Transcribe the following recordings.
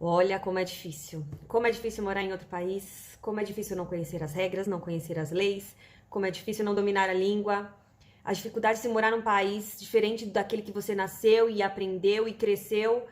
Olha como é difícil. Como é difícil morar em outro país, como é difícil não conhecer as regras, não conhecer as leis, como é difícil não dominar a língua. As dificuldades de morar num país diferente daquele que você nasceu e aprendeu e cresceu,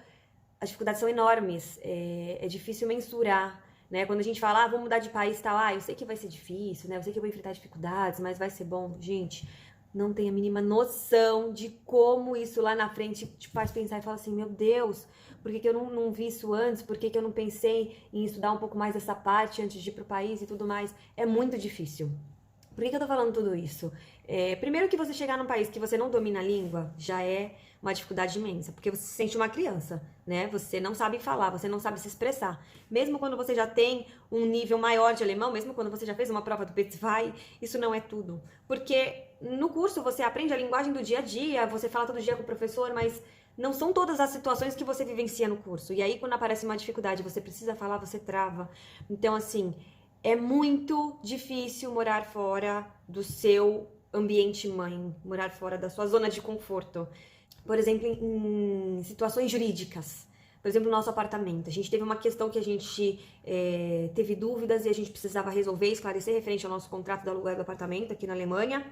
as dificuldades são enormes. É difícil mensurar, né? Quando a gente fala, vou mudar de país e tal, eu sei que vai ser difícil, né? Eu sei que eu vou enfrentar dificuldades, mas vai ser bom. Gente, não tem a mínima noção de como isso lá na frente te faz pensar e falar assim, meu Deus, por que eu não vi isso antes? Por que eu não pensei em estudar um pouco mais essa parte antes de ir pro país e tudo mais? É muito difícil. Por que eu tô falando tudo isso? Primeiro que você chegar num país que você não domina a língua, já é uma dificuldade imensa, porque você se sente uma criança, né? Você não sabe falar, você não sabe se expressar. Mesmo quando você já tem um nível maior de alemão, mesmo quando você já fez uma prova do B2, isso não é tudo. Porque no curso você aprende a linguagem do dia a dia, você fala todo dia com o professor, mas não são todas as situações que você vivencia no curso. E aí, quando aparece uma dificuldade, você precisa falar, você trava. Então, assim, é muito difícil morar fora do seu ambiente mãe, morar fora da sua zona de conforto. Por exemplo, em situações jurídicas. Por exemplo, no nosso apartamento. A gente teve uma questão que a gente teve dúvidas e a gente precisava resolver, esclarecer referente ao nosso contrato do aluguel do apartamento aqui na Alemanha.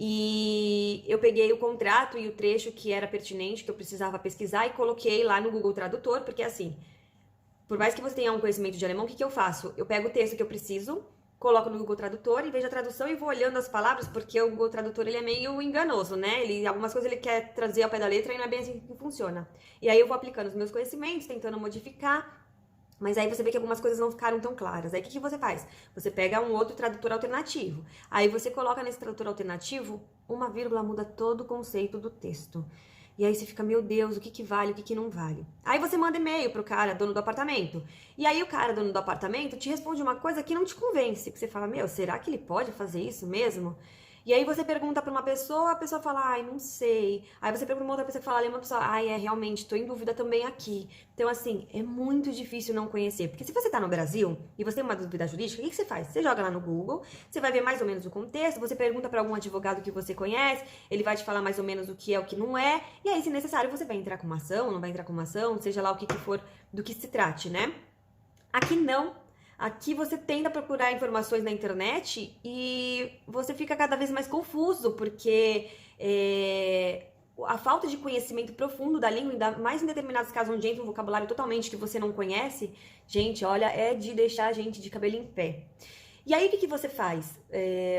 E eu peguei o contrato e o trecho que era pertinente, que eu precisava pesquisar e coloquei lá no Google Tradutor, porque assim, por mais que você tenha um conhecimento de alemão, o que eu faço? Eu pego o texto que eu preciso, coloco no Google Tradutor e vejo a tradução e vou olhando as palavras, porque o Google Tradutor ele é meio enganoso, né? Algumas coisas ele quer trazer ao pé da letra e não é bem assim que funciona. E aí eu vou aplicando os meus conhecimentos, tentando modificar, mas aí você vê que algumas coisas não ficaram tão claras. Aí o que você faz? Você pega um outro tradutor alternativo. Aí você coloca nesse tradutor alternativo, uma vírgula muda todo o conceito do texto. E aí você fica, meu Deus, o que vale, o que não vale? Aí você manda e-mail pro cara, dono do apartamento. E aí o cara, dono do apartamento, te responde uma coisa que não te convence. Que você fala, meu, será que ele pode fazer isso mesmo? E aí você pergunta pra uma pessoa, a pessoa fala, ai, não sei. Aí você pergunta pra uma outra pessoa que fala alemão, a pessoa, ai, realmente, tô em dúvida também aqui. Então, assim, é muito difícil não conhecer. Porque se você tá no Brasil e você tem uma dúvida jurídica, o que você faz? Você joga lá no Google, você vai ver mais ou menos o contexto, você pergunta pra algum advogado que você conhece, ele vai te falar mais ou menos o que é, o que não é, e aí, se necessário, você vai entrar com uma ação, não vai entrar com uma ação, seja lá o que for do que se trate, né? Aqui não. Aqui você tenta procurar informações na internet e você fica cada vez mais confuso, porque a falta de conhecimento profundo da língua, ainda mais em determinados casos onde entra um vocabulário totalmente que você não conhece, gente, olha, é de deixar a gente de cabelo em pé. E aí, o que você faz?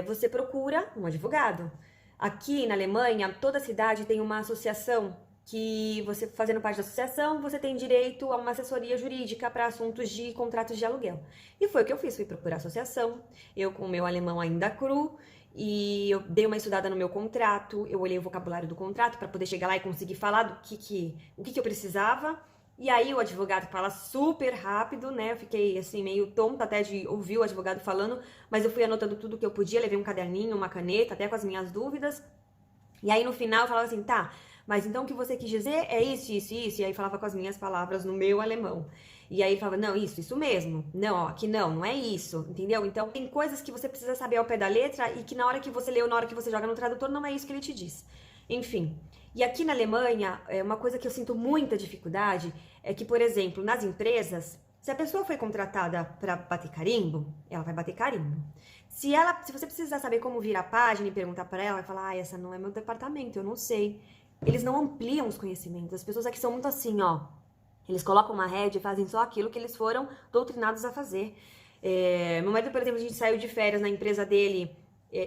Você procura um advogado. Aqui na Alemanha, toda cidade tem uma associação que você, fazendo parte da associação, você tem direito a uma assessoria jurídica para assuntos de contratos de aluguel. E foi o que eu fiz, fui procurar a associação, eu com o meu alemão ainda cru, e eu dei uma estudada no meu contrato, eu olhei o vocabulário do contrato para poder chegar lá e conseguir falar o que eu precisava. E aí o advogado fala super rápido, né? Eu fiquei assim meio tonta até de ouvir o advogado falando, mas eu fui anotando tudo que eu podia, levei um caderninho, uma caneta, até com as minhas dúvidas. E aí no final eu falava assim, tá, mas então o que você quis dizer é isso, isso, isso. E aí falava com as minhas palavras no meu alemão. E aí ele falava, não, isso mesmo. Não, ó, aqui não é isso, entendeu? Então tem coisas que você precisa saber ao pé da letra e que na hora que você lê ou na hora que você joga no tradutor não é isso que ele te diz. Enfim. E aqui na Alemanha, uma coisa que eu sinto muita dificuldade é que, por exemplo, nas empresas, se a pessoa foi contratada para bater carimbo, ela vai bater carimbo. Se você precisar saber como virar a página e perguntar para ela, vai falar, essa não é meu departamento, eu não sei. Eles não ampliam os conhecimentos. As pessoas aqui são muito assim, ó. Eles colocam uma rédea e fazem só aquilo que eles foram doutrinados a fazer. Meu marido, por exemplo, a gente saiu de férias na empresa dele,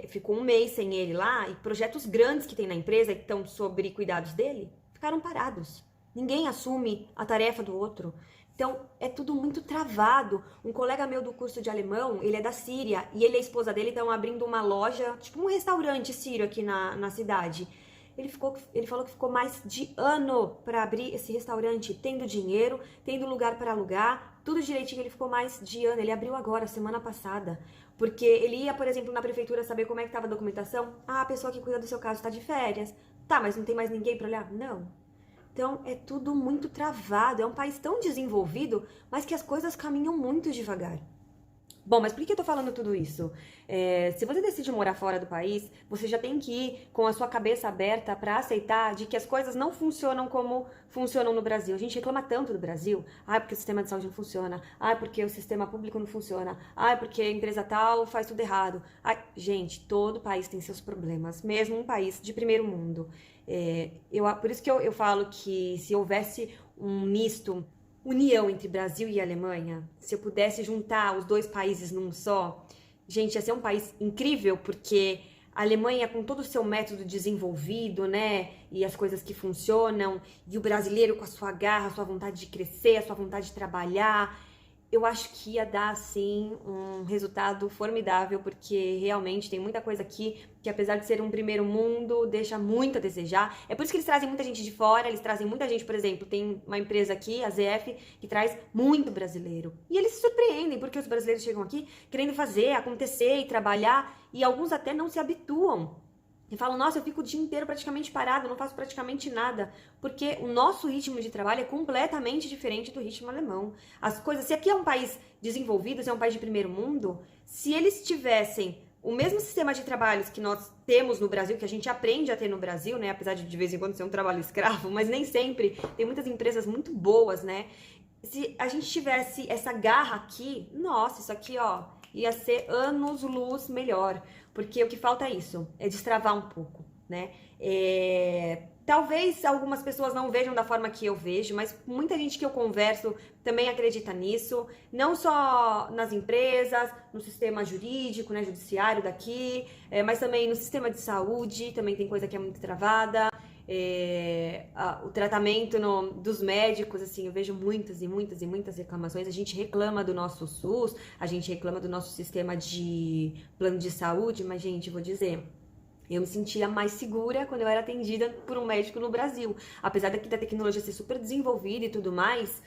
ficou um mês sem ele lá, e projetos grandes que tem na empresa, que estão sobre cuidados dele, ficaram parados. Ninguém assume a tarefa do outro. Então, é tudo muito travado. Um colega meu do curso de alemão, ele é da Síria, e ele e a esposa dele estão abrindo uma loja, tipo um restaurante sírio aqui na cidade. Ele falou que ficou mais de ano para abrir esse restaurante, tendo dinheiro, tendo lugar para alugar, tudo direitinho. Ele ficou mais de ano. Ele abriu agora, semana passada, porque ele ia, por exemplo, na prefeitura saber como é que estava a documentação. Ah, a pessoa que cuida do seu caso está de férias. Tá, mas não tem mais ninguém para olhar? Não. Então é tudo muito travado. É um país tão desenvolvido, mas que as coisas caminham muito devagar. Bom, mas por que eu tô falando tudo isso? Se você decide morar fora do país, você já tem que ir com a sua cabeça aberta para aceitar de que as coisas não funcionam como funcionam no Brasil. A gente reclama tanto do Brasil. Ah, porque o sistema de saúde não funciona. Ah, porque o sistema público não funciona. Ah, porque a empresa tal faz tudo errado. Ah, gente, todo país tem seus problemas, mesmo um país de primeiro mundo. Por isso que eu falo que se houvesse um misto, união entre Brasil e Alemanha, se eu pudesse juntar os dois países num só, gente, ia ser um país incrível, porque a Alemanha, com todo o seu método desenvolvido, né, e as coisas que funcionam, e o brasileiro com a sua garra, a sua vontade de crescer, a sua vontade de trabalhar, eu acho que ia dar, assim, um resultado formidável, porque realmente tem muita coisa aqui que, apesar de ser um primeiro mundo, deixa muito a desejar. É por isso que eles trazem muita gente de fora, eles trazem muita gente, por exemplo, tem uma empresa aqui, a ZF, que traz muito brasileiro. E eles se surpreendem, porque os brasileiros chegam aqui querendo fazer, acontecer e trabalhar, e alguns até não se habituam. E falam, nossa, eu fico o dia inteiro praticamente parado, não faço praticamente nada. Porque o nosso ritmo de trabalho é completamente diferente do ritmo alemão. As coisas, se aqui é um país desenvolvido, se é um país de primeiro mundo, se eles tivessem o mesmo sistema de trabalhos que nós temos no Brasil, que a gente aprende a ter no Brasil, né? Apesar de vez em quando ser um trabalho escravo, mas nem sempre. Tem muitas empresas muito boas, né? Se a gente tivesse essa garra aqui, nossa, isso aqui, ó, ia ser anos-luz melhor. Porque o que falta é isso, é destravar um pouco, né? Talvez algumas pessoas não vejam da forma que eu vejo, mas muita gente que eu converso também acredita nisso, não só nas empresas, no sistema jurídico, né, judiciário daqui, mas também no sistema de saúde, também tem coisa que é muito travada. O tratamento dos médicos, assim, eu vejo muitas e muitas e muitas reclamações. A gente reclama do nosso SUS, a gente reclama do nosso sistema de plano de saúde, mas, gente, vou dizer, eu me sentia mais segura quando eu era atendida por um médico no Brasil. Apesar da tecnologia ser super desenvolvida e tudo mais,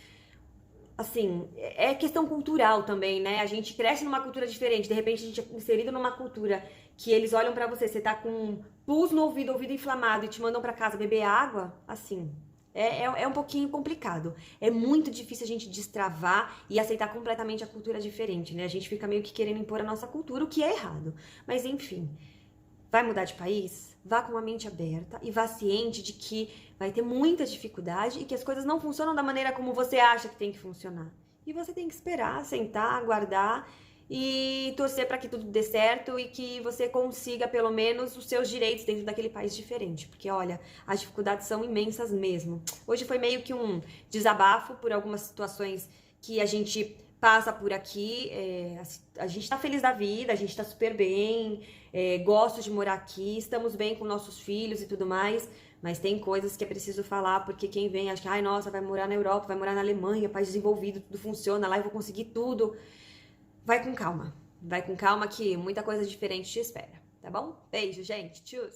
assim, é questão cultural também, né? A gente cresce numa cultura diferente, de repente a gente é inserido numa cultura que eles olham pra você tá com pus no ouvido, ouvido inflamado e te mandam pra casa beber água, assim, é um pouquinho complicado. É muito difícil a gente destravar e aceitar completamente a cultura diferente, né? A gente fica meio que querendo impor a nossa cultura, o que é errado. Mas enfim, vai mudar de país? Vá com a mente aberta e vá ciente de que vai ter muita dificuldade e que as coisas não funcionam da maneira como você acha que tem que funcionar. E você tem que esperar, sentar, aguardar e torcer para que tudo dê certo e que você consiga pelo menos os seus direitos dentro daquele país diferente. Porque olha, as dificuldades são imensas mesmo. Hoje foi meio que um desabafo por algumas situações que a gente passa por aqui, a gente tá feliz da vida, a gente tá super bem, gosto de morar aqui, estamos bem com nossos filhos e tudo mais, mas tem coisas que é preciso falar, porque quem vem acha que, ai, nossa, vai morar na Europa, vai morar na Alemanha, país desenvolvido, tudo funciona lá, eu vou conseguir tudo. Vai com calma que muita coisa diferente te espera, tá bom? Beijo, gente, tchau!